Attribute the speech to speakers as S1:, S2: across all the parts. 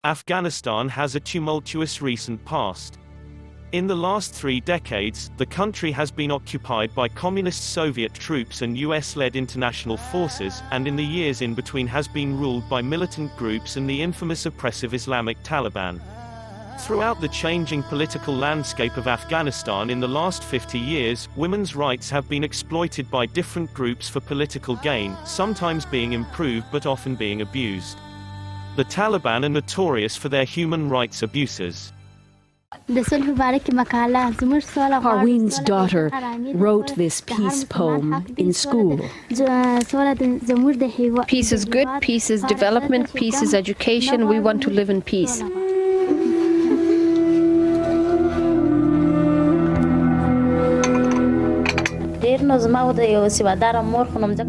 S1: Afghanistan has a tumultuous recent past. In the last 3 decades, the country has been occupied by communist Soviet troops and US-led international forces, and in the years in between has been ruled by militant groups and the infamous oppressive Islamic Taliban. Throughout the changing political landscape of Afghanistan in the last 50 years, women's rights have been exploited by different groups for political gain, sometimes being improved but often being abused. The Taliban are notorious for their human rights abuses.
S2: Parween's daughter wrote this peace poem in school.
S3: Peace is good, peace is development, peace is education. We want to live in peace.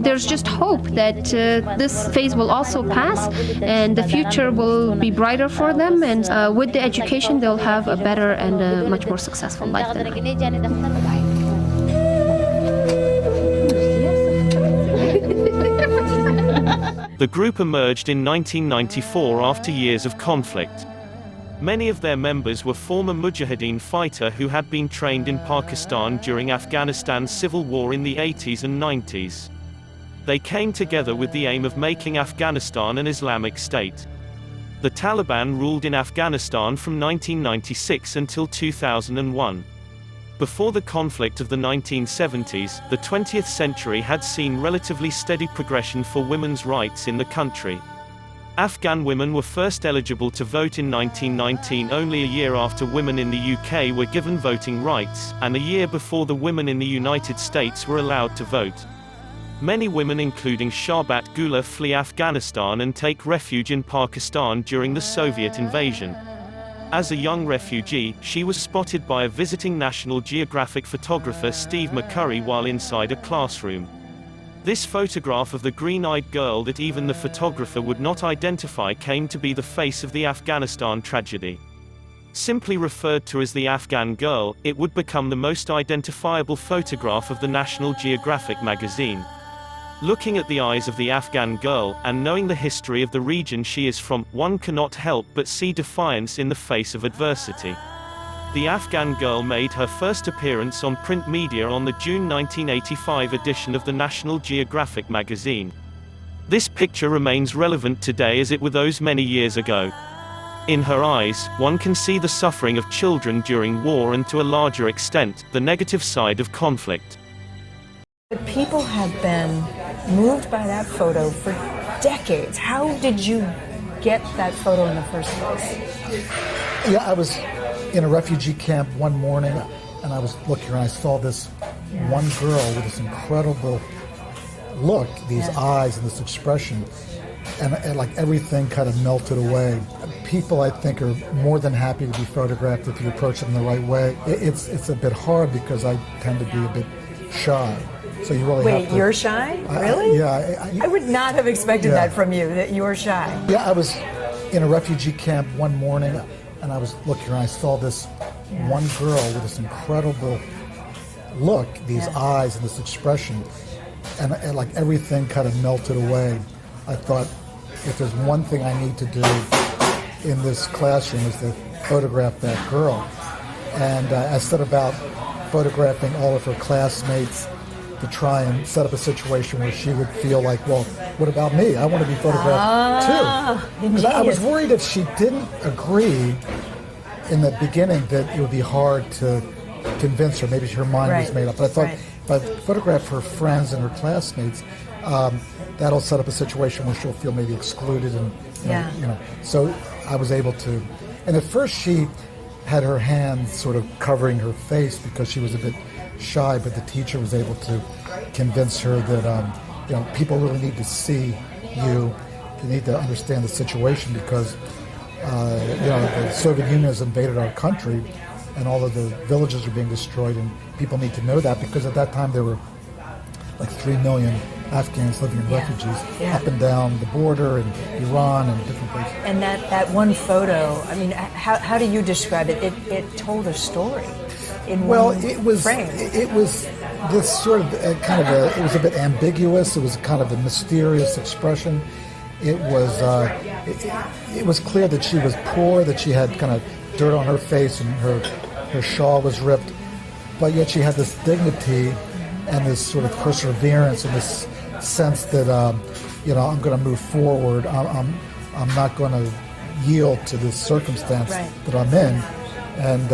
S3: There's just hope that this phase will also pass and the future will be brighter for them, and with the education they'll have a better and a much more successful life than
S1: The group emerged in 1994 after years of conflict. Many of their members were former Mujahideen fighters who had been trained in Pakistan during Afghanistan's civil war in the 80s and 90s. They came together with the aim of making Afghanistan an Islamic state. The Taliban ruled in Afghanistan from 1996 until 2001. Before the conflict of the 1970s, the 20th century had seen relatively steady progression for women's rights in the country. Afghan women were first eligible to vote in 1919, only a year after women in the UK were given voting rights, and a year before the women in the United States were allowed to vote. Many women, including Sharbat Gula, flee Afghanistan and take refuge in Pakistan during the Soviet invasion. As a young refugee, she was spotted by a visiting National Geographic photographer, Steve McCurry, while inside a classroom. This photograph of the green-eyed girl that even the photographer would not identify came to be the face of the Afghanistan tragedy. Simply referred to as the Afghan Girl, it would become the most identifiable photograph of the National Geographic magazine. Looking at the eyes of the Afghan girl, and knowing the history of the region she is from, one cannot help but see defiance in the face of adversity. The Afghan Girl made her first appearance on print media on the June 1985 edition of the National Geographic magazine. This picture remains relevant today as it were those many years ago. In her eyes, one can see the suffering of children during war and, to a larger extent, the negative side of conflict.
S4: People have been moved by that photo for decades. How did you get that photo in the first place?
S5: Yeah, I was in a refugee camp one morning, and I was looking and I saw this one girl with this incredible look, these eyes and this expression, and like everything kind of melted away. People, I think, are more than happy to be photographed if you approach them the right way. It's a bit hard because I tend to be a bit shy. So you really have to...
S4: Wait, you're shy? Really?
S5: Yeah.
S4: I would not have expected that from you, that you're shy.
S5: Yeah, I was in a refugee camp one morning, and I was looking and I saw this one girl with this incredible look, these eyes and this expression, and like everything kind of melted away. I thought, if there's one thing I need to do in this classroom is to photograph that girl. And I set about photographing all of her classmates to try and set up a situation where she would feel like, well, what about me? I want to be photographed too. Because I was worried if she didn't agree in the beginning that it would be hard to convince her. Maybe her mind was made up. But I thought if I photograph her friends and her classmates, that'll set up a situation where she'll feel maybe excluded. And you know. So I was able to. And at first she had her hands sort of covering her face because she was a bit shy, but the teacher was able to convince her that people really need to see you. You need to understand the situation because the Soviet Union has invaded our country, and all of the villages are being destroyed, and people need to know that because at that time there were like 3 million Afghans living in refugees up and down the border in Iran and different places.
S4: And that one photo, I mean, how do you describe it? It told a story.
S5: It was this sort of it was a bit ambiguous. It was kind of a mysterious expression, it was clear that she was poor, that she had kind of dirt on her face and her shawl was ripped, but yet she had this dignity and this sort of perseverance and this sense that I'm going to move forward. I'm not going to yield to this circumstance that I'm in, and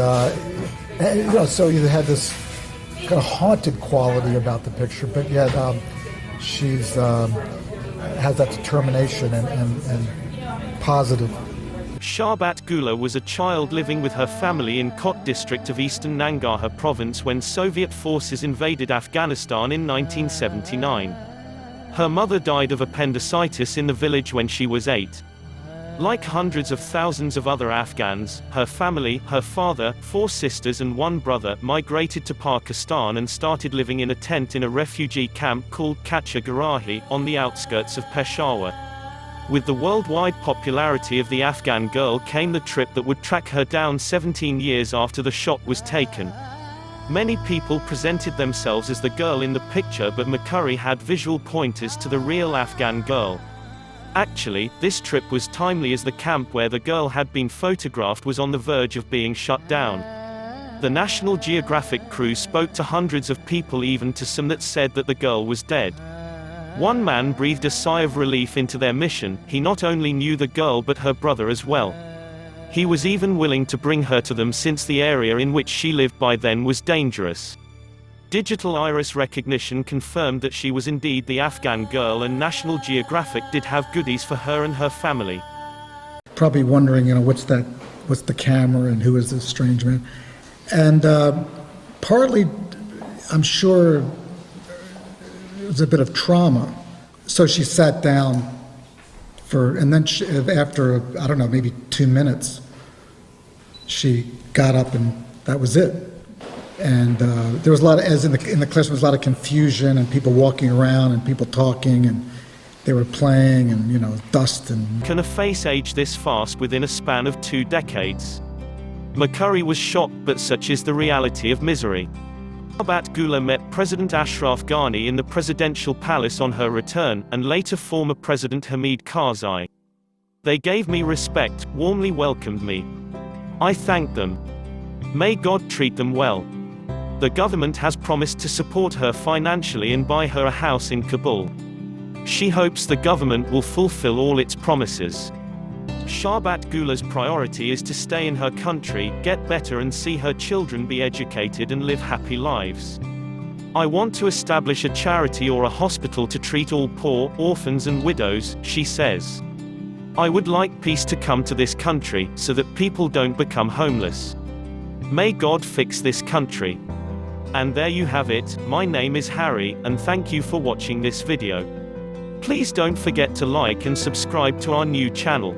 S5: so you had this kind of haunted quality about the picture, but yet she's has that determination and positive.
S1: Sharbat Gula was a child living with her family in Kot district of eastern Nangarhar province when Soviet forces invaded Afghanistan in 1979. Her mother died of appendicitis in the village when she was 8. Like hundreds of thousands of other Afghans, her family, her father, 4 sisters and 1 brother, migrated to Pakistan and started living in a tent in a refugee camp called Kacha Garahi, on the outskirts of Peshawar. With the worldwide popularity of the Afghan Girl came the trip that would track her down 17 years after the shot was taken. Many people presented themselves as the girl in the picture, but McCurry had visual pointers to the real Afghan girl. Actually, this trip was timely as the camp where the girl had been photographed was on the verge of being shut down. The National Geographic crew spoke to hundreds of people, even to some that said that the girl was dead. One man breathed a sigh of relief into their mission. He not only knew the girl but her brother as well. He was even willing to bring her to them since the area in which she lived by then was dangerous. Digital iris recognition confirmed that she was indeed the Afghan girl, and National Geographic did have goodies for her and her family.
S5: Probably wondering, what's the camera and who is this strange man? And partly, I'm sure it was a bit of trauma. So she sat down and then after, I don't know, maybe 2 minutes, she got up and that was it. And there was a lot of, as in the classroom, there was a lot of confusion and people walking around and people talking and they were playing and, dust and...
S1: Can a face age this fast within a span of 2 decades? McCurry was shocked, but such is the reality of misery. Sharbat Gula met President Ashraf Ghani in the presidential palace on her return, and later former President Hamid Karzai. They gave me respect, warmly welcomed me. I thanked them. May God treat them well. The government has promised to support her financially and buy her a house in Kabul. She hopes the government will fulfill all its promises. Sharbat Gula's priority is to stay in her country, get better and see her children be educated and live happy lives. I want to establish a charity or a hospital to treat all poor, orphans and widows, she says. I would like peace to come to this country, so that people don't become homeless. May God fix this country. And there you have it. My name is Harry, and thank you for watching this video. Please don't forget to like and subscribe to our new channel.